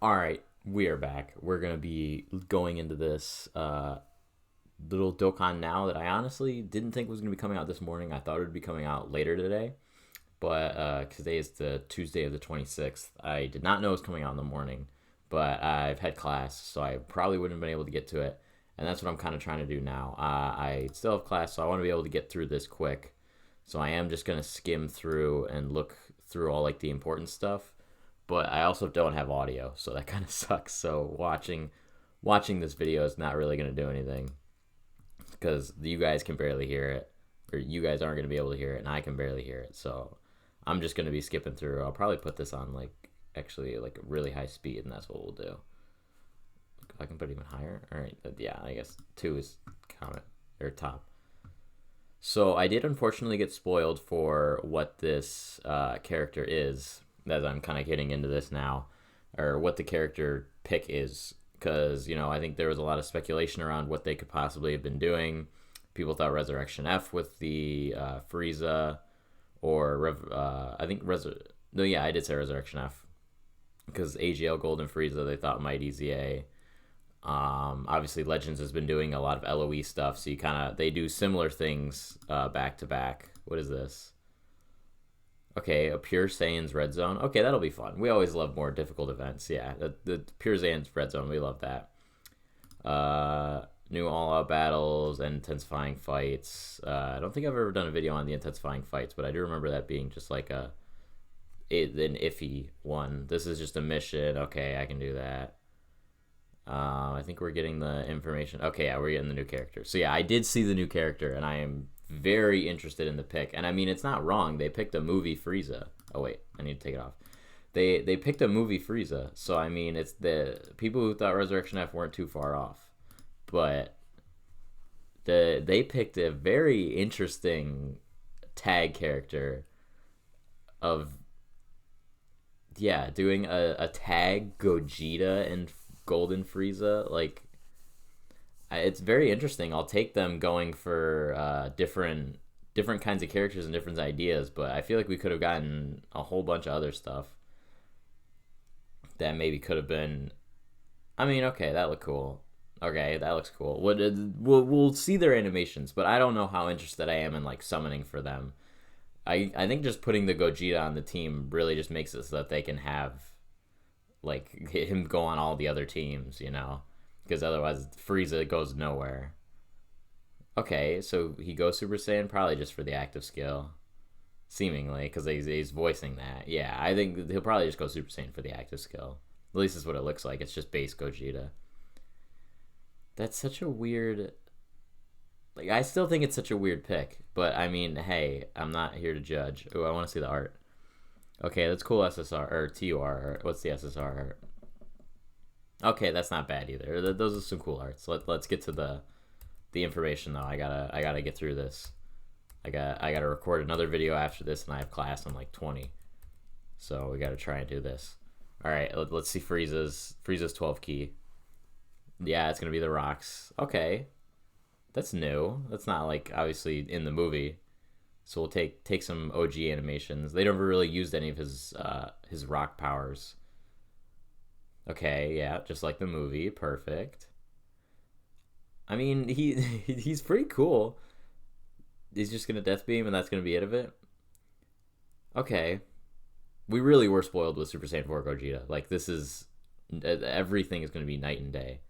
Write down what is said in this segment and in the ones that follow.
All right, we are back. We're gonna be going into this little Dokkan Now that I honestly didn't think was gonna be coming out this morning. I thought it would be coming out later today, but today is the Tuesday of the 26th. I did not know it was coming out in the morning, but I've had class, so I probably wouldn't have been able to get to it. And that's what I'm kind of trying to do now. I still have class, so I want to be able to get through this quick. So I am just gonna skim through and look through all like the important stuff, but I also don't have audio, so that kind of sucks. So watching this video is not really gonna do anything because you guys can barely hear it, or you guys aren't gonna be able to hear it, and I can barely hear it. So I'm just gonna be skipping through. I'll probably put this on like really high speed, and that's what we'll do. If I can put it even higher, all right. Yeah, I guess 2 is comment or top. So I did unfortunately get spoiled for what this character is, as I'm kind of getting into this now, or what the character pick is, because I think there was a lot of speculation around what they could possibly have been doing. People thought Resurrection F with the FRIEZA, or I think no, yeah, I did say Resurrection F, because AGL Gold and FRIEZA they thought Mighty ZA. Obviously Legends has been doing a lot of LOE stuff, so they do similar things back to back. What is this? Okay, a Pure Saiyan's Red Zone. Okay, that'll be fun. We always love more difficult events. Yeah, the Pure Saiyan's Red Zone, we love that. New all-out battles and intensifying fights. I don't think I've ever done a video on the intensifying fights, but I do remember that being just like an iffy one. This is just a mission. Okay, I can do that. I think we're getting the information. Okay, yeah, we're getting the new character. So yeah, I did see the new character, and I am very interested in the pick. And I mean, it's not wrong. They picked a movie Frieza. Oh wait, I need to take it off. They picked a movie Frieza. So I mean, it's the people who thought Resurrection F weren't too far off, but they picked a very interesting tag character of doing a tag Gogeta and Golden Frieza. Like, it's very interesting. I'll take them going for different kinds of characters and different ideas, but I feel like we could have gotten a whole bunch of other stuff that maybe could have been. I mean, okay, that looked cool. Okay, that looks cool. We'll see their animations, but I don't know how interested I am in like summoning for them. I think just putting the Gogeta on the team really just makes it so that they can have like him go on all the other teams, because otherwise Frieza goes nowhere. Okay, so he goes Super Saiyan probably just for the active skill, seemingly, because he's voicing that. Yeah, I think he'll probably just go Super Saiyan for the active skill. At least that's what it looks like. It's just base Gogeta. That's such a weird. Like, I still think it's such a weird pick, but I mean, hey, I'm not here to judge. Oh, I want to see the art. Okay, that's cool. SSR or TUR. What's the SSR art? Okay, that's not bad either. Those are some cool arts. Let's get to the information though. I gotta get through this. I gotta record another video after this, and I have class in like 20, so we gotta try and do this. All right, let's see Frieza's 12 key. Yeah, it's gonna be the rocks. Okay, that's new. That's not like obviously in the movie. So we'll take some OG animations. They never really used any of his rock powers. Okay, yeah, just like the movie. Perfect. I mean, he's pretty cool. He's just gonna death beam, and that's gonna be it of it. Okay, we really were spoiled with Super Saiyan 4 Gogeta. Like, this is everything is gonna be night and day.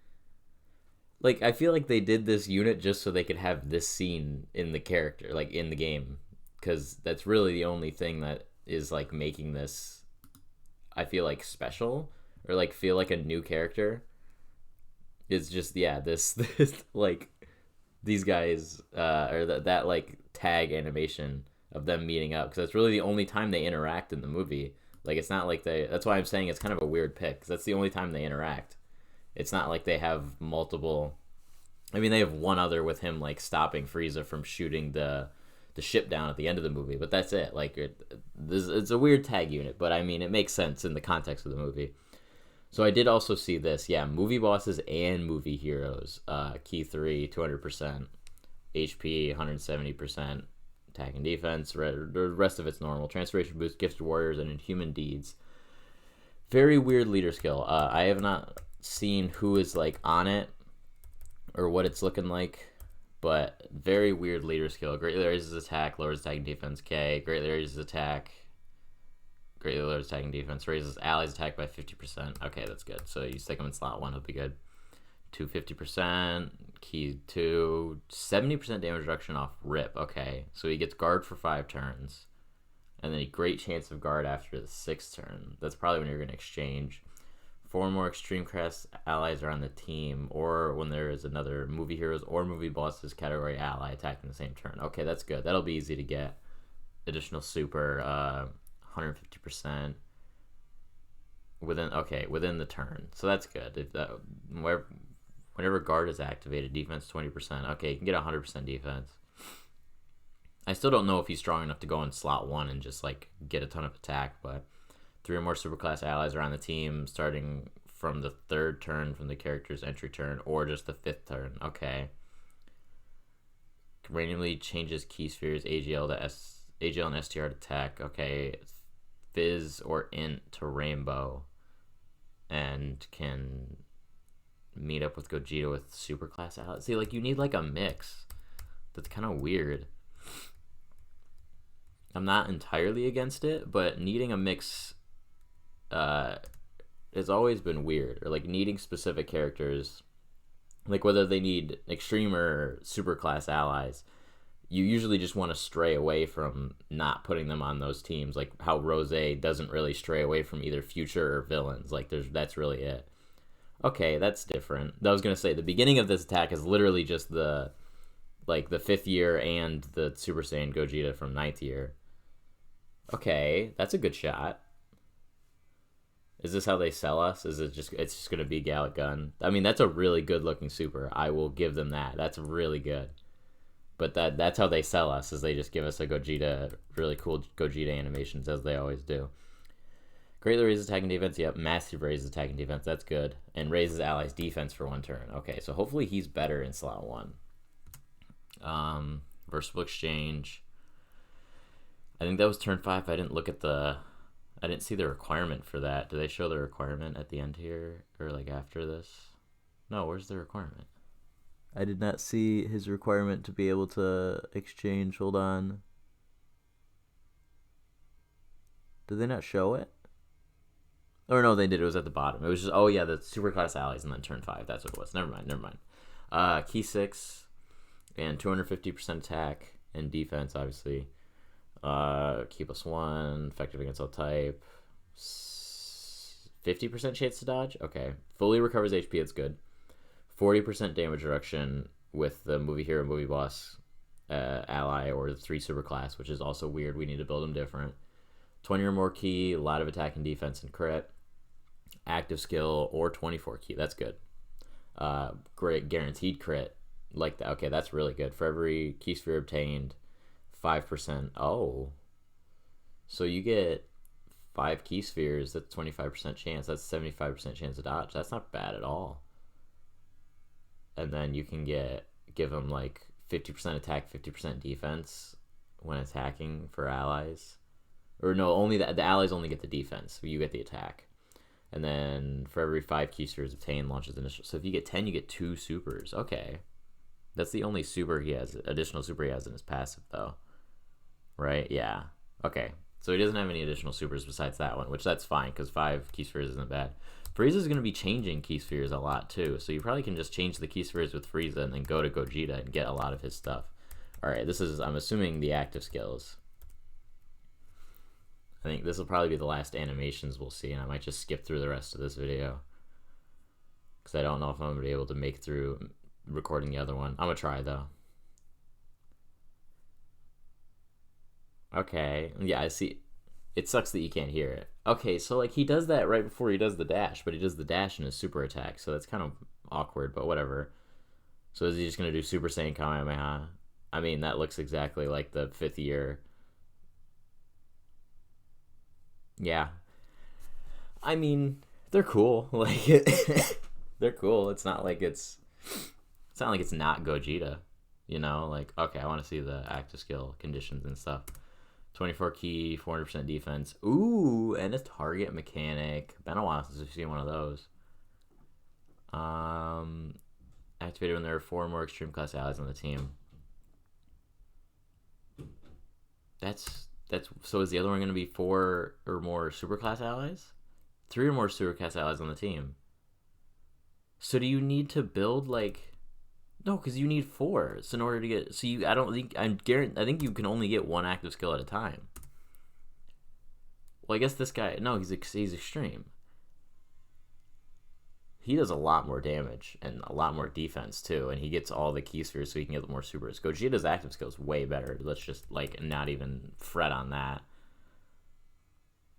Like, I feel like they did this unit just so they could have this scene in the character, like in the game, because that's really the only thing that is like making this, I feel like, special, or like feel like a new character. It's just this like these guys or that like tag animation of them meeting up, because that's really the only time they interact in the movie. Like, it's not like that's why I'm saying it's kind of a weird pick, because that's the only time they interact. It's not like they have multiple. I mean, they have one other with him like stopping Frieza from shooting the ship down at the end of the movie, but that's it. Like, it's a weird tag unit, but I mean, it makes sense in the context of the movie. So I did also see this, movie bosses and movie heroes. Key 3, 200%, HP 170%, attack and defense. The rest of it's normal. Transformation boost, gifted warriors, and inhuman deeds. Very weird leader skill. I have not seen who is like on it or what it's looking like, but very weird leader skill. Greatly raises attack, lowers attacking defense. Okay, greatly raises attack, greatly lowers attacking defense, raises allies attack by 50%. Okay, that's good. So you stick him in slot 1, he'll be good. 250%, key 2, 70% damage reduction off rip. Okay, so he gets guard for 5 turns. And then a great chance of guard after the 6th turn. That's probably when you're going to exchange. 4 more extreme class allies are on the team, or when there is another movie heroes or movie bosses category ally attacking the same turn. Okay, that's good. That'll be easy to get. Additional super, 150% within the turn. So that's good. If whenever guard is activated, defense 20%. Okay, you can get 100% defense. I still don't know if he's strong enough to go in slot 1 and just like get a ton of attack, but 3 or more superclass allies are on the team starting from the 3rd turn from the character's entry turn, or just the 5th turn. Okay. Randomly changes key spheres AGL and STR to attack. Okay. Fizz or int to rainbow, and can meet up with Gogeta with superclass allies. See, like, you need like a mix. That's kind of weird. I'm not entirely against it, but needing a mix has always been weird. Or like needing specific characters, like whether they need extreme or super class allies, you usually just want to stray away from not putting them on those teams. Like how Rose doesn't really stray away from either future or villains. Like that's really it. Okay, that's different. I was gonna say the beginning of this attack is literally just the 5th year and the Super Saiyan Gogeta from 9th year. Okay, that's a good shot. Is this how they sell us? It's just gonna be Gallic Gun? I mean, that's a really good looking super. I will give them that. That's really good. But that's how they sell us, is they just give us a Gogeta, really cool Gogeta animations, as they always do. Greatly raises attacking defense. Yep, massive raises attacking defense. That's good. And raises allies defense for 1 turn. Okay, so hopefully he's better in slot 1. Versatile exchange. I think that was turn 5. I didn't see the requirement for that. Do they show the requirement at the end here, or like after this? No, where's the requirement? I did not see his requirement to be able to exchange. Hold on. Did they not show it? Or no, they did. It was at the bottom. It was just, oh yeah, the superclass allies, and then turn 5. That's what it was. Never mind. Key 6 and 250% attack and defense, obviously. Key +1, effective against all type. 50% chance to dodge. Okay. Fully recovers HP. It's good. 40% damage reduction with the movie hero, movie boss ally, or the 3 superclass, which is also weird. We need to build them different. 20 or more key, a lot of attack and defense and crit. Active skill or 24 key. That's good. Great guaranteed crit. Like that. Okay, that's really good. For every key sphere obtained, 5%. Oh. So you get 5 key spheres. That's 25% chance. That's 75% chance to dodge. That's not bad at all. And then you can give them like 50% attack, 50% defense when attacking for allies. Or no, only the allies only get the defense. You get the attack. And then for every 5 key spheres obtained, launches initial. So if you get 10, you get 2 supers. Okay. That's the only super he has, additional super he has in his passive, though. Right? Yeah. Okay. So he doesn't have any additional supers besides that one, which that's fine, because 5 key spheres isn't bad. Frieza's going to be changing key spheres a lot, too. So you probably can just change the key spheres with Frieza and then go to Gogeta and get a lot of his stuff. Alright, this is, I'm assuming, the active skills. I think this will probably be the last animations we'll see, and I might just skip through the rest of this video, because I don't know if I'm going to be able to make through recording the other one. I'm going to try, though. Okay, yeah, I see. It sucks that you can't hear it. Okay, so like he does that right before he does the dash, but he does the dash in his super attack, so that's kind of awkward, but whatever. So is he just going to do Super Saiyan Kamehameha? I mean, that looks exactly like the 5th year. Yeah. I mean, they're cool. Like, they're cool. It's not like it's not Gogeta, you know? Like, okay, I want to see the active skill conditions and stuff. 24 key, 400% defense. Ooh, and a target mechanic. Been a while since we've seen one of those. Activated when there are 4 more extreme class allies on the team. That's so is the other one going to be 4 or more super class allies? 3 or more super class allies on the team. So do you need to build like? No, because you need 4. So in order to get, so you, I think you can only get 1 active skill at a time. Well, I guess this guy, no, he's extreme. He does a lot more damage and a lot more defense too, and he gets all the key spheres so he can get more supers. Gogeta's active skill is way better. Let's just like not even fret on that.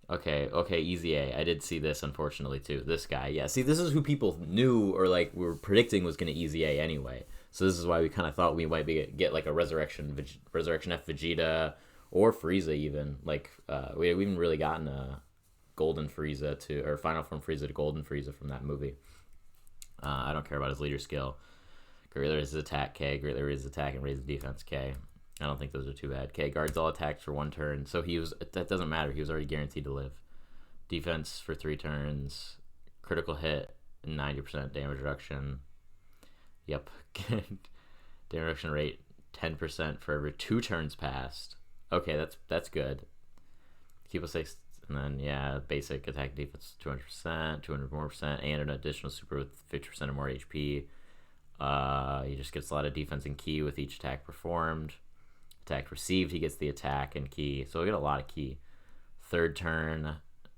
Okay, easy A. I did see this, unfortunately, too. This guy, yeah. See, this is who people knew or, like, were predicting was going to easy A anyway. So this is why we kind of thought we might get like, a Resurrection F Vegeta or Frieza, even. Like, we haven't really gotten a Golden Frieza or Final Form Frieza to Golden Frieza from that movie. I don't care about his leader skill. Greatly raises attack, K. Greatly raises attack and raises defense, K. I don't think those are too bad. K guards all attacks for 1 turn. So that doesn't matter. He was already guaranteed to live. Defense for 3 turns. Critical hit, 90% damage reduction. Yep. Damage reduction rate, 10% for every 2 turns passed. Okay, that's good. Keep a 6, and then, yeah, basic attack defense, 200%, 200 more percent, and an additional super with 50% or more HP. He just gets a lot of defense and key with each attack performed. Attack received, he gets the attack and key. So he'll get a lot of key. 3rd turn,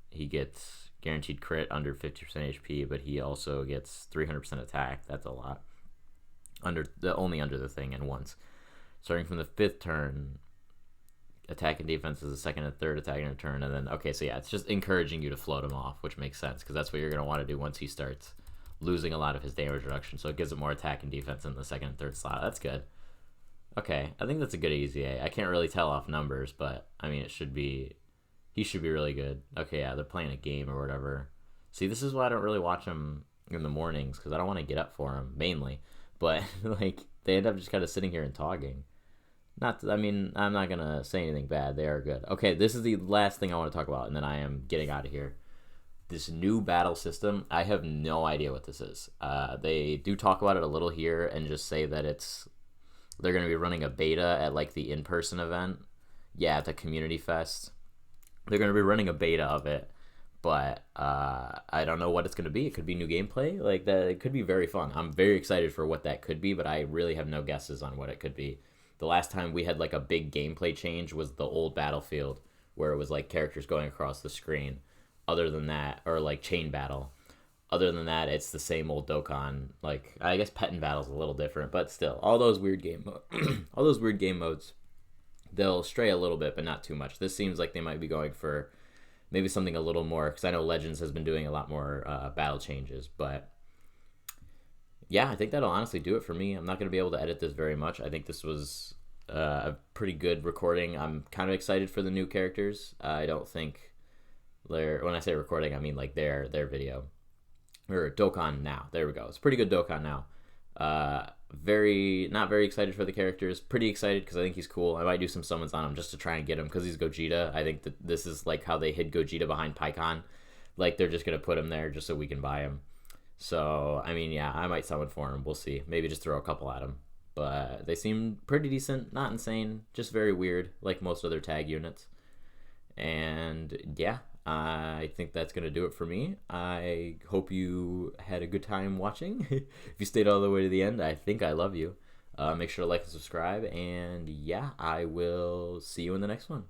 he gets guaranteed crit under 50% HP, but he also gets 300% attack. That's a lot. Only under the thing and once. Starting from the 5th turn, attack and defense is the 2nd and 3rd attack in a turn. And then, okay, so yeah, it's just encouraging you to float him off, which makes sense because that's what you're going to want to do once he starts losing a lot of his damage reduction. So it gives him more attack and defense in the 2nd and 3rd slot. That's good. Okay, I think that's a good easy A. I can't really tell off numbers, but I mean, he should be really good. Okay, yeah, they're playing a game or whatever. See, this is why I don't really watch them in the mornings, because I don't want to get up for them, mainly. But, like, they end up just kind of sitting here and talking. I mean, I'm not going to say anything bad. They are good. Okay, this is the last thing I want to talk about, and then I am getting out of here. This new battle system, I have no idea what this is. They do talk about it a little here and just say that they're going to be running a beta at, like, the in-person event. Yeah, at the Community Fest. They're going to be running a beta of it. But I don't know what it's going to be. It could be new gameplay. Like, that. It could be very fun. I'm very excited for what that could be, but I really have no guesses on what it could be. The last time we had, like, a big gameplay change was the old Battlefield, where it was, like, characters going across the screen. Other than that, or, like, chain battle. Other than that, it's the same old Dokkan. Like, I guess Pet and Battle's a little different, but still, all those weird game modes, they'll stray a little bit, but not too much. This seems like they might be going for maybe something a little more, because I know Legends has been doing a lot more battle changes, but yeah, I think that'll honestly do it for me. I'm not going to be able to edit this very much. I think this was a pretty good recording. I'm kind of excited for the new characters. I don't think when I say recording, I mean like their video. Or Dokkan Now. There we go. It's pretty good Dokkan Now. Not very excited for the characters. Pretty excited because I think he's cool. I might do some summons on him just to try and get him because he's Gogeta. I think that this is like how they hid Gogeta behind Pikkon. Like they're just going to put him there just so we can buy him. So, I mean, yeah, I might summon for him. We'll see. Maybe just throw a couple at him. But they seem pretty decent. Not insane. Just very weird like most other tag units. And yeah, I think that's going to do it for me. I hope you had a good time watching. If you stayed all the way to the end, I think I love you. Make sure to like and subscribe. And yeah, I will see you in the next one.